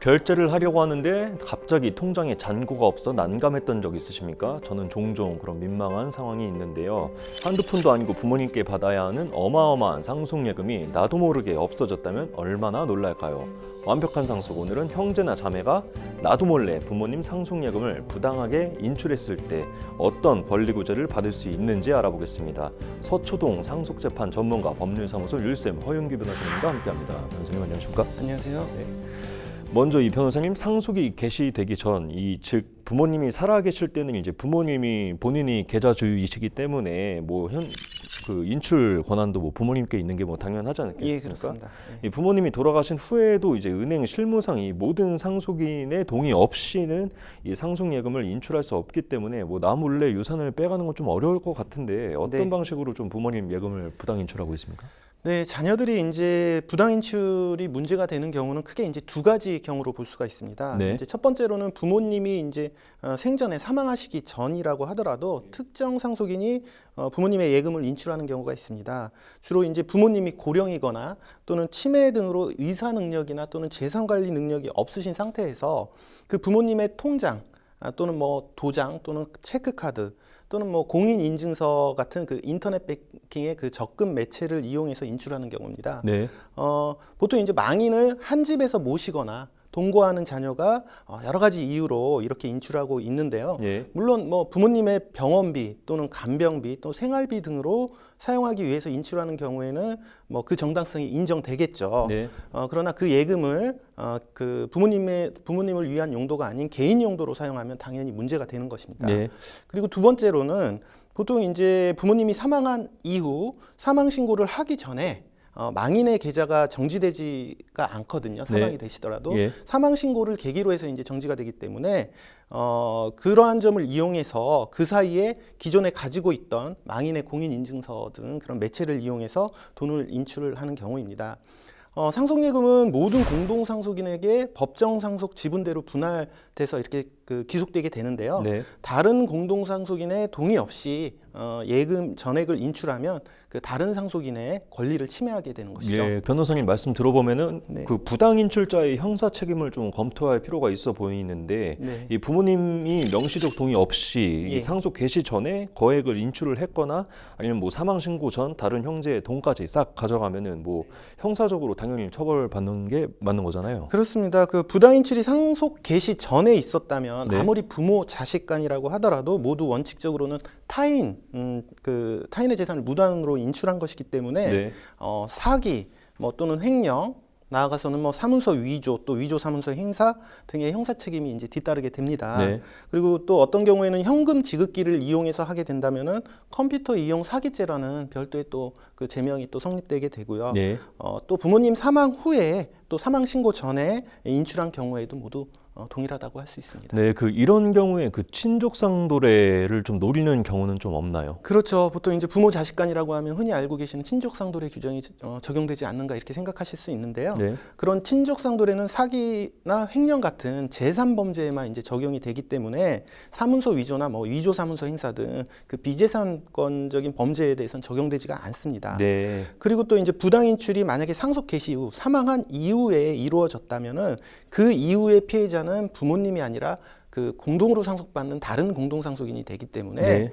결제를 하려고 하는데 갑자기 통장에 잔고가 없어 난감했던 적 있으십니까? 저는 종종 그런 민망한 상황이 있는데요. 한두 푼도 아니고 부모님께 받아야 하는 어마어마한 상속예금이 나도 모르게 없어졌다면 얼마나 놀랄까요? 완벽한 상속, 오늘은 형제나 자매가 나도 몰래 부모님 상속예금을 부당하게 인출했을 때 어떤 권리구제를 받을 수 있는지 알아보겠습니다. 서초동 상속재판 전문가 법률사무소 율쌤 허윤기 변호사님과 함께합니다. 변호사님 안녕하십니까? 안녕하세요. 네. 먼저 이 변호사님, 상속이 개시되기 전, 즉 부모님이 살아계실 때는 이제 부모님이 본인이 계좌주의이시기 때문에 그 인출 권한도 뭐 부모님께 있는 게 뭐 당연하지 않겠습니까? 예, 그렇습니다. 이 부모님이 돌아가신 후에도 이제 은행 실무상 이 모든 상속인의 동의 없이는 이 상속예금을 인출할 수 없기 때문에 뭐 나 몰래 유산을 빼가는 건 좀 어려울 것 같은데 어떤 네. 방식으로 좀 부모님 예금을 부당 인출하고 있습니까? 네, 자녀들이 이제 부당 인출이 문제가 되는 경우는 크게 이제 두 가지 경우로 볼 수가 있습니다. 네. 이제 첫 번째로는 부모님이 이제 생전에 사망하시기 전이라고 하더라도 특정 상속인이 부모님의 예금을 인출하는 경우가 있습니다. 주로 이제 부모님이 고령이거나 또는 치매 등으로 의사 능력이나 또는 재산 관리 능력이 없으신 상태에서 그 부모님의 통장 또는 뭐 도장 또는 체크카드 또는 뭐 공인 인증서 같은 그 인터넷 뱅킹의 그 적금 매체를 이용해서 인출하는 경우입니다. 네. 보통 이제 망인을 한 집에서 모시거나 동거하는 자녀가 여러 가지 이유로 이렇게 인출하고 있는데요. 예. 물론 뭐 부모님의 병원비 또는 간병비 또 생활비 등으로 사용하기 위해서 인출하는 경우에는 뭐 그 정당성이 인정되겠죠. 네. 그러나 그 예금을 그 부모님을 위한 용도가 아닌 개인 용도로 사용하면 당연히 문제가 되는 것입니다. 네. 그리고 두 번째로는 보통 이제 부모님이 사망한 이후 사망 신고를 하기 전에 망인의 계좌가 정지되지가 않거든요. 사망이 네. 되시더라도 예. 사망 신고를 계기로 해서 이제 정지가 되기 때문에 그러한 점을 이용해서 그 사이에 기존에 가지고 있던 망인의 공인 인증서 등 그런 매체를 이용해서 돈을 인출을 하는 경우입니다. 상속예금은 모든 공동상속인에게 법정상속 지분대로 분할돼서 이렇게 그 기속되게 되는데요. 네. 다른 공동상속인의 동의 없이 예금 전액을 인출하면 그 다른 상속인의 권리를 침해하게 되는 것이죠. 예, 변호사님 말씀 들어보면은 네. 그 부당 인출자의 형사 책임을 좀 검토할 필요가 있어 보이는데 네. 이 부모님이 명시적 동의 없이 예. 이 상속 개시 전에 거액을 인출을 했거나 아니면 뭐 사망 신고 전 다른 형제의 돈까지 싹 가져가면은 뭐 형사적으로 당연히 처벌받는 게 맞는 거잖아요. 그렇습니다. 그 부당 인출이 상속 개시 전에 있었다면 네. 아무리 부모 자식 간이라고 하더라도 모두 원칙적으로는 타인의 재산을 무단으로 인출한 것이기 때문에 네. 사기 뭐 또는 횡령 나아가서는 뭐 사문서 위조 또 위조 사문서 행사 등의 형사 책임이 이제 뒤따르게 됩니다. 네. 그리고 또 어떤 경우에는 현금 지급기를 이용해서 하게 된다면은 컴퓨터 이용 사기죄라는 별도의 또 그 제명이 또 성립되게 되고요. 네. 또 부모님 사망 후에 또 사망 신고 전에 인출한 경우에도 모두 동일하다고 할 수 있습니다. 네, 그 이런 경우에 그 친족상도례를 좀 노리는 경우는 좀 없나요? 그렇죠. 보통 이제 부모 자식 간이라고 하면 흔히 알고 계시는 친족상도례 규정이 적용되지 않는가 이렇게 생각하실 수 있는데요. 네. 그런 친족상도례는 사기나 횡령 같은 재산 범죄에만 이제 적용이 되기 때문에 사문서 위조나 뭐 위조 사문서 행사 등 그 비재산권적인 범죄에 대해서는 적용되지가 않습니다. 네. 그리고 또 이제 부당 인출이 만약에 상속 개시 이후 사망한 이후에 이루어졌다면은 그 이후의 피해자는 부모님이 아니라 그 공동으로 상속받는 다른 공동상속인이 되기 때문에 네.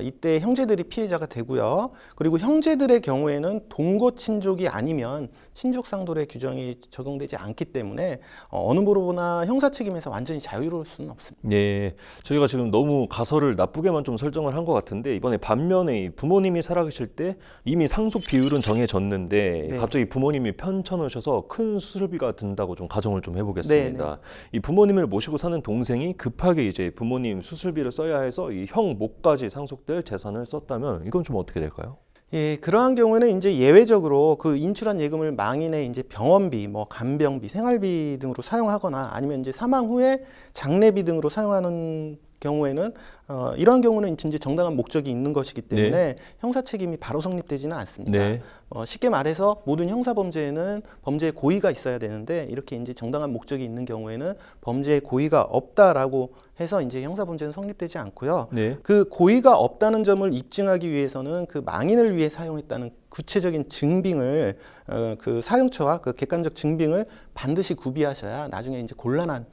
이때 형제들이 피해자가 되고요. 그리고 형제들의 경우에는 동거 친족이 아니면 친족상도례 규정이 적용되지 않기 때문에 어느 부로보나 형사 책임에서 완전히 자유로울 수는 없습니다. 네, 저희가 지금 너무 가설을 나쁘게만 좀 설정을 한 것 같은데 이번에 반면에 부모님이 살아계실 때 이미 상속 비율은 정해졌는데 네. 갑자기 부모님이 편찮으셔서 큰 수술비가 든다고 좀 가정을 좀 해보겠습니다. 네, 이 부모님을 모시고 사는 동생이 급하게 이제 부모님 수술비를 써야 해서 이 형 몫까지 상속될 재산을 썼다면 이건 좀 어떻게 될까요? 예, 그러한 경우에는 이제 예외적으로 그 인출한 예금을 망인의 이제 병원비, 뭐 간병비, 생활비 등으로 사용하거나 아니면 이제 사망 후에 장례비 등으로 사용하는 경우에는 이러한 경우는 이제 정당한 목적이 있는 것이기 때문에 형사 책임이 바로 성립되지는 않습니다. 네. 쉽게 말해서 모든 형사 범죄에는 범죄의 고의가 있어야 되는데 이렇게 이제 정당한 목적이 있는 경우에는 범죄의 고의가 없다라고 해서 이제 형사 범죄는 성립되지 않고요. 네. 그 고의가 없다는 점을 입증하기 위해서는 그 망인을 위해 사용했다는 구체적인 증빙을 그 사용처와 그 객관적 증빙을 반드시 구비하셔야 나중에 이제 곤란한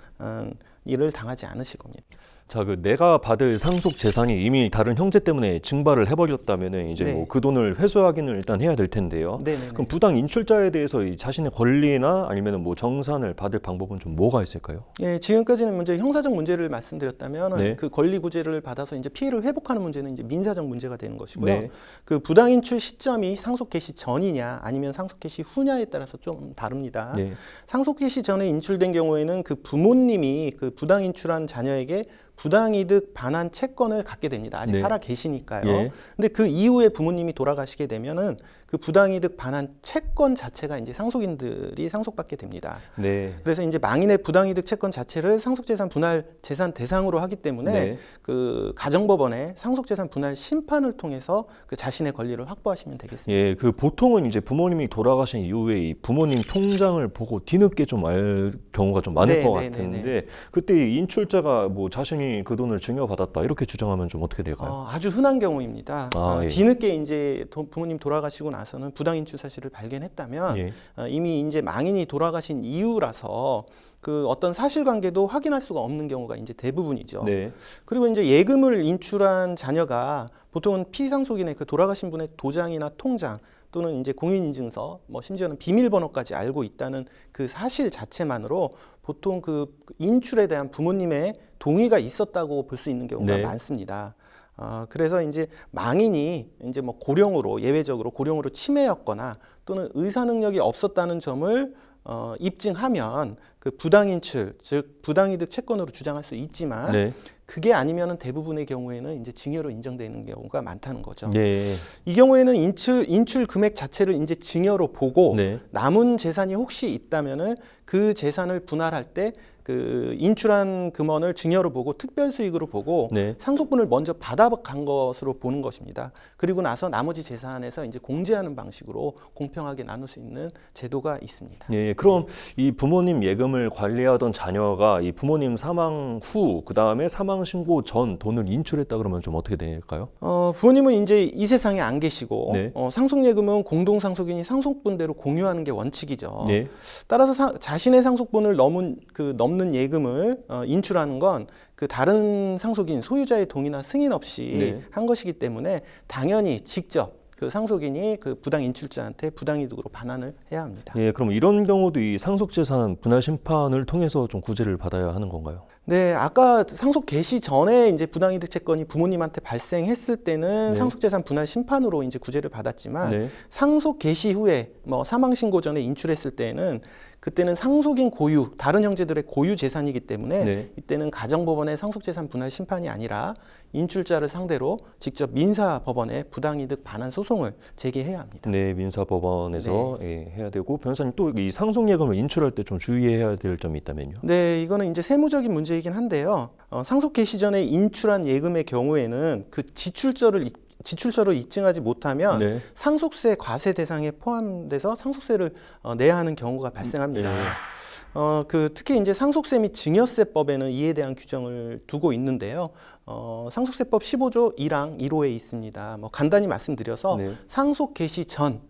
일을 당하지 않으실 겁니다. 자, 그 내가 받을 상속 재산이 이미 다른 형제 때문에 증발을 해버렸다면은 이제 네. 뭐 그 돈을 회수하기는 일단 해야 될 텐데요. 네네네. 그럼 부당 인출자에 대해서 이 자신의 권리나 아니면은 뭐 정산을 받을 방법은 좀 뭐가 있을까요? 예, 지금까지는 문제 형사적 문제를 말씀드렸다면 네. 그 권리 구제를 받아서 이제 피해를 회복하는 문제는 이제 민사적 문제가 되는 것이고요. 네. 그 부당 인출 시점이 상속 개시 전이냐 아니면 상속 개시 후냐에 따라서 좀 다릅니다. 네. 상속 개시 전에 인출된 경우에는 그 부모님이 그 부당 인출한 자녀에게 부당이득 반환 채권을 갖게 됩니다. 아직 네. 살아 계시니까요. 예. 근데 그 이후에 부모님이 돌아가시게 되면은 그 부당이득 반환 채권 자체가 이제 상속인들이 상속받게 됩니다. 네. 그래서 이제 망인의 부당이득 채권 자체를 상속재산 분할 재산 대상으로 하기 때문에 네. 그 가정법원의 상속재산 분할 심판을 통해서 그 자신의 권리를 확보하시면 되겠습니다. 예, 그 보통은 이제 부모님이 돌아가신 이후에 이 부모님 통장을 보고 뒤늦게 좀 알 경우가 좀 많을 네, 것 네, 같은데 그때 이 인출자가 뭐 자신이 그 돈을 증여받았다 이렇게 주장하면 좀 어떻게 될까요? 아주 흔한 경우입니다. 예. 뒤늦게 이제 부모님 돌아가시고 나서는 부당 인출 사실을 발견했다면 예. 이미 이제 망인이 돌아가신 이후라서 그 어떤 사실관계도 확인할 수가 없는 경우가 이제 대부분이죠. 네. 그리고 이제 예금을 인출한 자녀가 보통은 피상속인의 그 돌아가신 분의 도장이나 통장 또는 이제 공인인증서, 뭐 심지어는 비밀번호까지 알고 있다는 그 사실 자체만으로 보통 그 인출에 대한 부모님의 동의가 있었다고 볼 수 있는 경우가 네. 많습니다. 그래서 이제 망인이 이제 뭐 고령으로 예외적으로 고령으로 치매였거나 또는 의사 능력이 없었다는 점을 입증하면 그 부당인출 즉 부당이득 채권으로 주장할 수 있지만 네. 그게 아니면은 대부분의 경우에는 이제 증여로 인정되는 경우가 많다는 거죠. 네. 이 경우에는 인출 금액 자체를 이제 증여로 보고 네. 남은 재산이 혹시 있다면은 그 재산을 분할할 때 그 인출한 금원을 증여로 보고 특별 수익으로 보고 네. 상속분을 먼저 받아간 것으로 보는 것입니다. 그리고 나서 나머지 재산에서 이제 공제하는 방식으로 공평하게 나눌 수 있는 제도가 있습니다. 예, 그럼 이 부모님 예금을 관리하던 자녀가 이 부모님 사망 후, 그 다음에 사망 신고 전 돈을 인출했다 그러면 좀 어떻게 될까요? 부모님은 이제 이 세상에 안 계시고 네. 상속예금은 공동상속인이 상속분대로 공유하는 게 원칙이죠. 네. 따라서 자신의 상속분을 넘는 예금을 인출하는 건 그 다른 상속인 소유자의 동의나 승인 없이 네. 한 것이기 때문에 당연히 직접 그 상속인이 그 부당 인출자한테 부당이득으로 반환을 해야 합니다. 예, 그럼 이런 경우도 이 상속재산 분할 심판을 통해서 좀 구제를 받아야 하는 건가요? 네, 아까 상속 개시 전에 이제 부당이득 채권이 부모님한테 발생했을 때는 네. 상속재산 분할 심판으로 이제 구제를 받았지만 네. 상속 개시 후에 뭐 사망 신고 전에 인출했을 때는 그때는 상속인 고유, 다른 형제들의 고유 재산이기 때문에 네. 이때는 가정법원의 상속재산 분할 심판이 아니라 인출자를 상대로 직접 민사법원에 부당이득 반환 소송을 제기해야 합니다. 네, 민사법원에서 예, 해야 되고 변호사님 또 이 상속예금을 인출할 때 좀 주의해야 될 점이 있다면요? 네, 이거는 이제 세무적인 문제이긴 한데요. 상속 개시 전에 인출한 예금의 경우에는 그 지출처를 입증하지 못하면 네. 상속세 과세 대상에 포함돼서 상속세를 내야 하는 경우가 발생합니다. 특히 이제 상속세 및 증여세법에는 이에 대한 규정을 두고 있는데요. 상속세법 15조 1항 1호에 있습니다. 뭐 간단히 말씀드려서 네. 상속 개시 전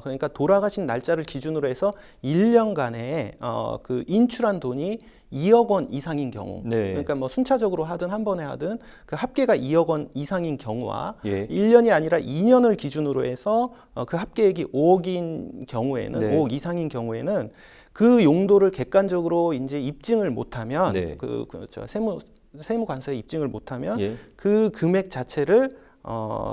그러니까 돌아가신 날짜를 기준으로 해서 1년간에 그 인출한 돈이 2억 원 이상인 경우, 네. 그러니까 뭐 순차적으로 하든 한 번에 하든 그 합계가 2억 원 이상인 경우와 예. 1년이 아니라 2년을 기준으로 해서 그 합계액이 5억인 경우에는 네. 5억 이상인 경우에는 그 용도를 객관적으로 이제 입증을 못하면 네. 그렇죠. 세무관서에 입증을 못하면 예. 그 금액 자체를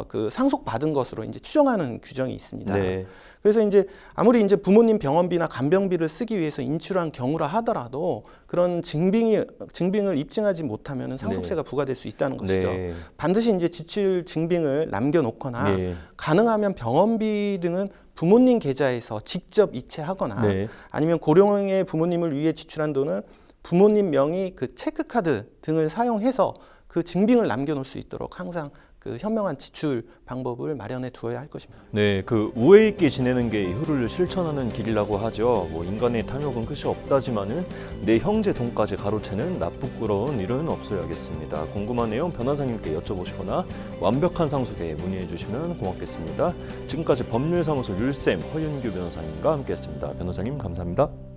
그 상속받은 것으로 이제 추정하는 규정이 있습니다. 네. 그래서 이제 아무리 이제 부모님 병원비나 간병비를 쓰기 위해서 인출한 경우라 하더라도 그런 증빙을 입증하지 못하면 상속세가 부과될 수 있다는 것이죠. 네. 반드시 이제 지출 증빙을 남겨놓거나 예. 가능하면 병원비 등은 부모님 계좌에서 직접 이체하거나 네. 아니면 고령의 부모님을 위해 지출한 돈은 부모님 명의 그 체크카드 등을 사용해서 그 증빙을 남겨놓을 수 있도록 항상 그 현명한 지출 방법을 마련해 두어야 할 것입니다. 네, 그 우애 있게 지내는 게 효를 실천하는 길이라고 하죠. 뭐 인간의 탐욕은 끝이 없다지만은 내 형제 돈까지 가로채는 나쁘끄러운 일은 없어야겠습니다. 궁금한 내용 변호사님께 여쭤보시거나 완벽한 상속에 문의해 주시면 고맙겠습니다. 지금까지 법률사무소 율쌤 허윤규 변호사님과 함께했습니다. 변호사님 감사합니다.